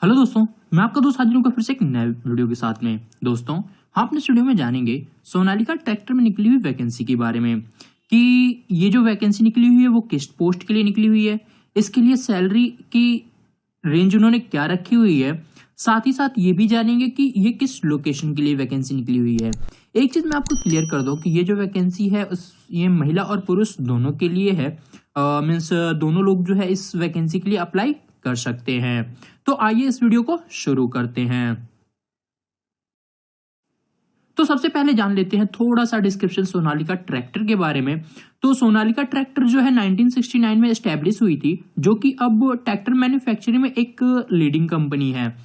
Hello दोस्तों, मैं आपका दोस्त हाजिर हूँ फिर से एक नए वीडियो के साथ में। दोस्तों, हम अपने इस वीडियो में जानेंगे सोनालिका ट्रैक्टर में निकली हुई वैकेंसी के बारे में कि ये जो वैकेंसी निकली हुई है वो किस पोस्ट के लिए निकली हुई है, इसके लिए सैलरी की रेंज उन्होंने क्या रखी हुई है। साथ ही साथ ये भी जानेंगे कि ये किस लोकेशन के लिए वैकेंसी निकली हुई है। एक चीज मैं आपको क्लियर कर दूं कि ये जो वैकेंसी है ये महिला और पुरुष दोनों के लिए है। मीन्स दोनों लोग जो है इस वैकेंसी के लिए अप्लाई कर सकते हैं। तो आइए इस वीडियो को शुरू करते हैं। तो सबसे पहले जान लेते हैं थोड़ा सा डिस्क्रिप्शन सोनालिका ट्रैक्टर के बारे में। तो सोनालिका ट्रैक्टर जो है 1969 में एस्टेब्लिश हुई थी, जो कि अब ट्रैक्टर मैन्युफैक्चरिंग में एक लीडिंग कंपनी है।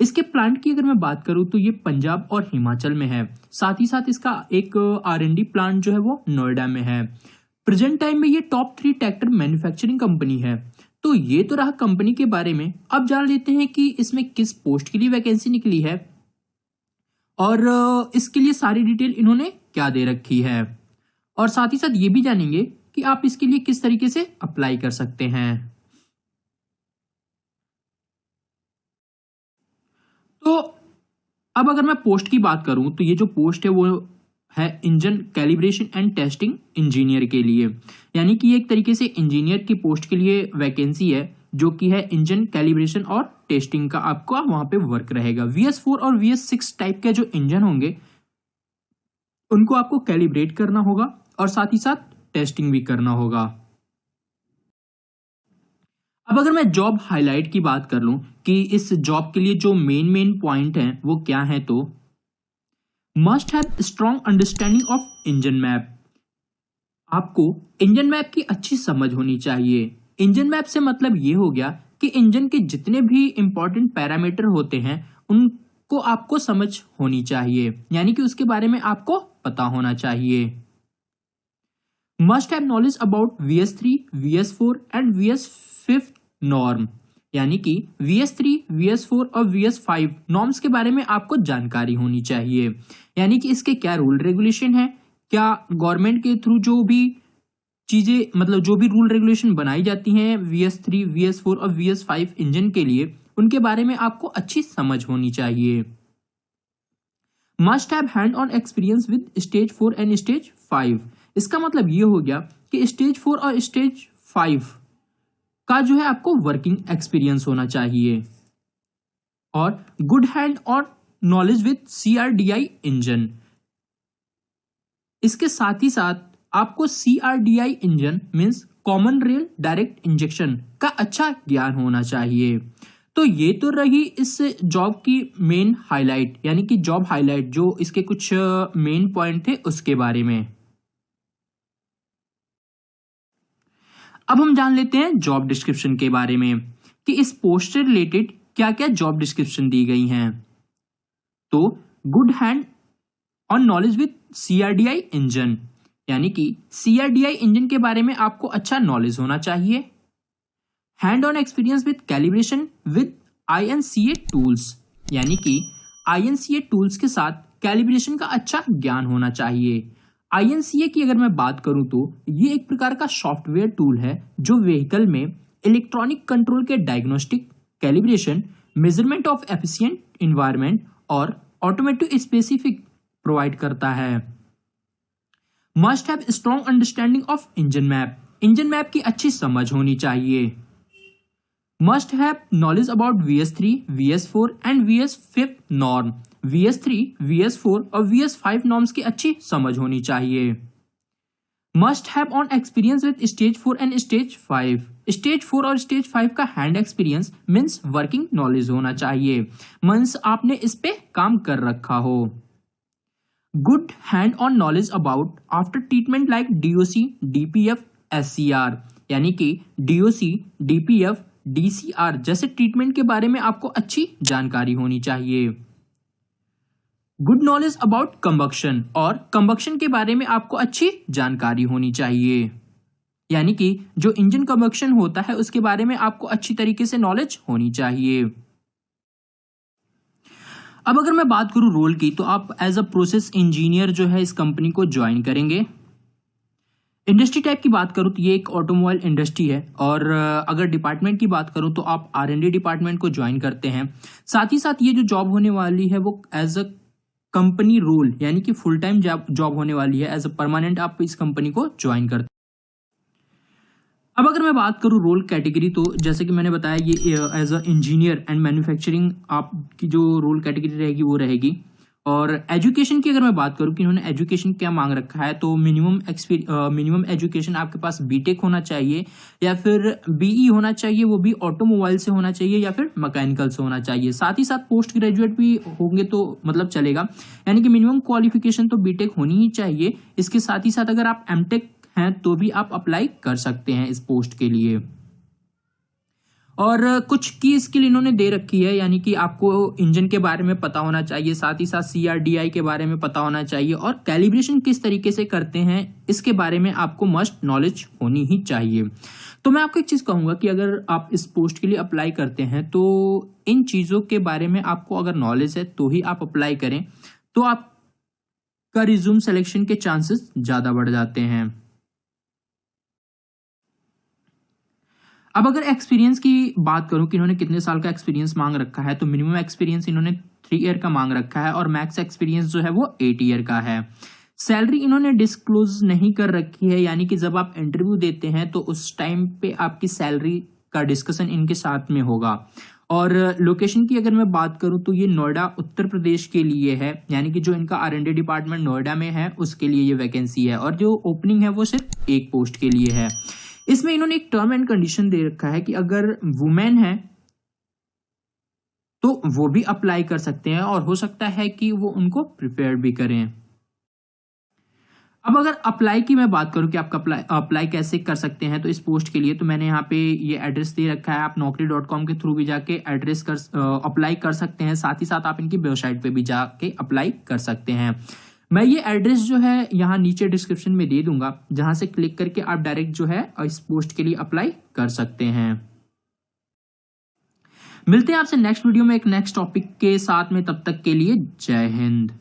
इसके प्लांट की अगर मैं बात करूं तो ये पंजाब और हिमाचल में है। साथ ही साथ इसका एक R&D प्लांट जो है वो नोएडा में है। प्रेजेंट टाइम में ये टॉप 3 ट्रैक्टर मैन्युफैक्चरिंग कंपनी है। तो ये तो रहा कंपनी के बारे में। अब जान लेते हैं कि इसमें किस पोस्ट के लिए वैकेंसी निकली है और इसके लिए सारी डिटेल इन्होंने क्या दे रखी है, और साथ ही साथ ये भी जानेंगे कि आप इसके लिए किस तरीके से अप्लाई कर सकते हैं। तो अब अगर मैं पोस्ट की बात करूं तो ये जो पोस्ट है वो है engine calibration and testing engineer के लिए। यानी कि ये एक तरीके से इंजीनियर की पोस्ट के लिए वैकेंसी है, जो कि है इंजन कैलिब्रेशन और टेस्टिंग का आपका वहां पे वर्क रहेगा। VS4 और VS6 टाइप के जो इंजन होंगे उनको आपको कैलिब्रेट करना होगा और साथ ही साथ टेस्टिंग भी करना होगा। अब अगर मैं जॉब हाईलाइट की बात कर लूं कि इस जॉब के लिए जो मेन पॉइंट है वो क्या है, तो must have strong understanding of engine map. आपको इंजन मैप की अच्छी समझ होनी चाहिए। इंजन मैप से मतलब ये हो गया कि इंजन के जितने भी इंपॉर्टेंट पैरामीटर होते हैं उनको आपको समझ होनी चाहिए, यानी कि उसके बारे में आपको पता होना चाहिए। Must have knowledge about VS3, VS4 and VS5 norm. यानी कि VS3, VS4 और VS5 नॉर्म्स के बारे में आपको जानकारी होनी चाहिए। यानी कि इसके क्या रूल रेगुलेशन है, क्या गवर्नमेंट के थ्रू जो भी चीजें मतलब जो भी रूल रेगुलेशन बनाई जाती हैं VS3, VS4 और VS5 इंजन के लिए, उनके बारे में आपको अच्छी समझ होनी चाहिए। Must have hand on experience with stage 4 and stage 5। इसका मतलब ये हो गया कि स्टेज 4 और स्टेज 5 का जो है आपको वर्किंग एक्सपीरियंस होना चाहिए, और गुड हैंड और नॉलेज विद CRDI इंजन। इसके साथ ही साथ आपको CRDI engine means common rail direct injection का अच्छा ज्ञान होना चाहिए। तो ये तो रही इस जॉब की मेन हाईलाइट, यानी कि जॉब हाईलाइट जो इसके कुछ मेन पॉइंट थे उसके बारे में। अब हम जान लेते हैं जॉब डिस्क्रिप्शन के बारे में कि इस पोस्ट से रिलेटेड क्या क्या जॉब डिस्क्रिप्शन दी गई हैं। तो good hand on knowledge with CRDI engine, यानी कि CRDI इंजन के बारे में आपको अच्छा नॉलेज होना चाहिए। Hand on experience with calibration with INCA tools, यानी कि INCA टूल्स के साथ कैलिब्रेशन का अच्छा ज्ञान होना चाहिए। INCA की अगर मैं बात करूं तो ये एक प्रकार का सॉफ्टवेयर टूल है जो व्हीकल में इलेक्ट्रॉनिक कंट्रोल के diagnostic, calibration, measurement of efficient environment और ऑटोमेटिव स्पेसिफिक प्रोवाइड करता है। Must have strong understanding of engine map. Engine map की अच्छी समझ होनी चाहिए। Must have knowledge about VS3, VS4 and VS5 norm. VS3, VS4 और VS5 नॉर्म्स की अच्छी समझ होनी चाहिए। Must have on experience with stage 4 and stage 5। Stage 4 और स्टेज 5 का hand experience means working knowledge होना चाहिए, मीन्स आपने इस पे काम कर रखा हो। Good hand on knowledge about after treatment like DOC, DPF, SCR, यानी कि DOC, DPF, DCR जैसे ट्रीटमेंट के बारे में आपको अच्छी जानकारी होनी चाहिए। गुड नॉलेज अबाउट कंबक्शन, और कंबक्शन के बारे में आपको अच्छी जानकारी होनी चाहिए। यानी कि जो इंजन कंबक्शन होता है उसके बारे में आपको अच्छी तरीके से नॉलेज होनी चाहिए। अब अगर मैं बात करूं रोल की, तो आप एज अ प्रोसेस इंजीनियर जो है इस कंपनी को ज्वाइन करेंगे। इंडस्ट्री टाइप की बात करूँ तो ये एक ऑटोमोबाइल इंडस्ट्री है, और अगर डिपार्टमेंट की बात करूँ तो आप R&D डिपार्टमेंट को ज्वाइन करते हैं। साथ ही साथ ये जो जॉब होने वाली है वो एज अ कंपनी रोल, यानी कि फुल टाइम जॉब होने वाली है, एज अ परमानेंट आप इस कंपनी को ज्वाइन करते हैं। अब अगर मैं बात करूँ रोल कैटेगरी, तो जैसे कि मैंने बताया ये as a engineer and manufacturing आपकी जो रोल कैटेगरी रहेगी वो रहेगी। और एजुकेशन की अगर मैं बात करूँ कि इन्होंने एजुकेशन क्या मांग रखा है, तो मिनिमम एजुकेशन आपके पास बीटेक होना चाहिए, या फिर बीई होना चाहिए, वो भी ऑटोमोबाइल से होना चाहिए, या फिर मैकेनिकल से होना चाहिए। साथ ही साथ पोस्ट ग्रेजुएट भी होंगे तो मतलब चलेगा, यानी कि मिनिमम क्वालिफिकेशन तो बीटेक होनी ही चाहिए। इसके साथ ही साथ अगर आप एमटेक हैं तो भी आप अप्लाई कर सकते हैं इस पोस्ट के लिए। और कुछ की स्किल इन्होंने दे रखी है, यानी कि आपको इंजन के बारे में पता होना चाहिए, साथ ही साथ CRDI के बारे में पता होना चाहिए, और कैलिब्रेशन किस तरीके से करते हैं इसके बारे में आपको मस्ट नॉलेज होनी ही चाहिए। तो मैं आपको एक चीज कहूंगा कि अगर आप इस पोस्ट के लिए अप्लाई करते हैं तो इन चीजों के बारे में आपको अगर नॉलेज है तो ही आप अप्लाई करें, तो आपका रिज्यूम सिलेक्शन के चांसेस ज्यादा बढ़ जाते हैं। अब अगर एक्सपीरियंस की बात करूं कि इन्होंने कितने साल का एक्सपीरियंस मांग रखा है, तो मिनिमम एक्सपीरियंस इन्होंने 3 ईयर का मांग रखा है, और मैक्स एक्सपीरियंस जो है वो 8 ईयर का है। सैलरी इन्होंने डिस्क्लोज नहीं कर रखी है, यानी कि जब आप इंटरव्यू देते हैं तो उस टाइम पे आपकी सैलरी का डिस्कशन इनके साथ में होगा। और लोकेशन की अगर मैं बात करूं तो ये नोएडा उत्तर प्रदेश के लिए है, यानी कि जो इनका R&D डिपार्टमेंट नोएडा में है उसके लिए ये वैकेंसी है, और जो ओपनिंग है वो सिर्फ एक पोस्ट के लिए है। इसमें इन्होंने एक टर्म एंड कंडीशन दे रखा है कि अगर वुमेन है तो वो भी अप्लाई कर सकते हैं, और हो सकता है कि वो उनको प्रिपेयर भी करें। अब अगर अप्लाई की मैं बात करूं कि आप अप्लाई कैसे कर सकते हैं तो इस पोस्ट के लिए, तो मैंने यहाँ पे ये एड्रेस दे रखा है, आप naukri.com के थ्रू भी जाके अप्लाई कर सकते हैं। साथ ही साथ आप इनकी वेबसाइट पे भी जाके अप्लाई कर सकते हैं। मैं ये एड्रेस जो है यहाँ नीचे डिस्क्रिप्शन में दे दूंगा, जहां से क्लिक करके आप डायरेक्ट जो है इस पोस्ट के लिए अप्लाई कर सकते हैं। मिलते हैं आपसे नेक्स्ट वीडियो में एक नेक्स्ट टॉपिक के साथ में, तब तक के लिए जय हिंद।